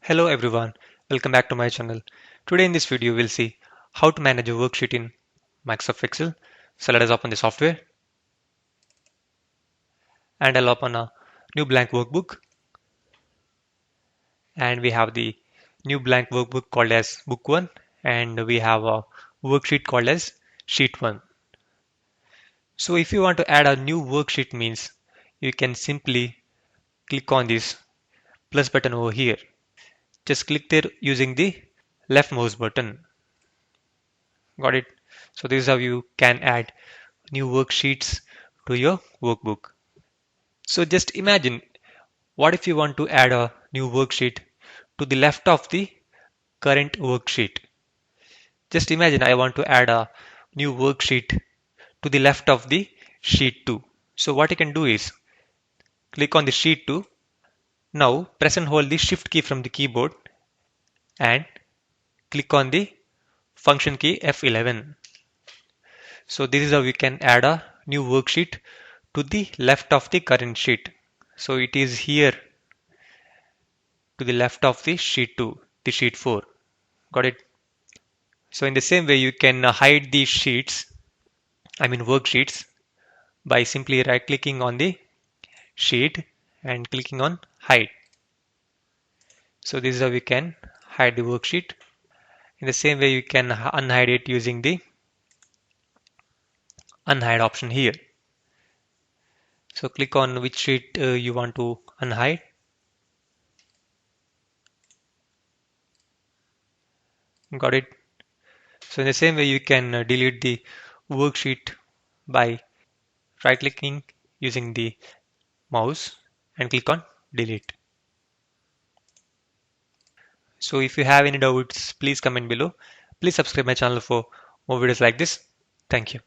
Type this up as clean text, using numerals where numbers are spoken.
Hello everyone, welcome back to my channel. Today in this video we'll see how to manage a worksheet in Microsoft Excel. So let us open the software and I'll open a new blank workbook, and we have the new blank workbook called as book 1, and we have a worksheet called as sheet 1. So if you want to add a new worksheet means you can simply click on this plus button over here. Just click there using the left mouse button. Got it? So this is how you can add new worksheets to your workbook. So just imagine, what if you want to add a new worksheet to the left of the current worksheet? Just imagine I want to add a new worksheet to the left of the sheet 2. So what you can do is click on the sheet 2. Now press and hold the shift key from the keyboard and click on the function key F11. So this is how we can add a new worksheet to the left of the current sheet. So it is here to the left of the sheet 2, the sheet 4. Got it? So in the same way, you can hide these sheets, worksheets, by simply right clicking on the sheet and clicking on hide. So this is how we can hide the worksheet. In the same way, you can unhide it using the unhide option here. So click on which sheet you want to unhide. Got it? So in the same way, you can delete the worksheet by right clicking using the mouse and click on delete. So if you have any doubts, please comment below. Please subscribe my channel for more videos like this. Thank you.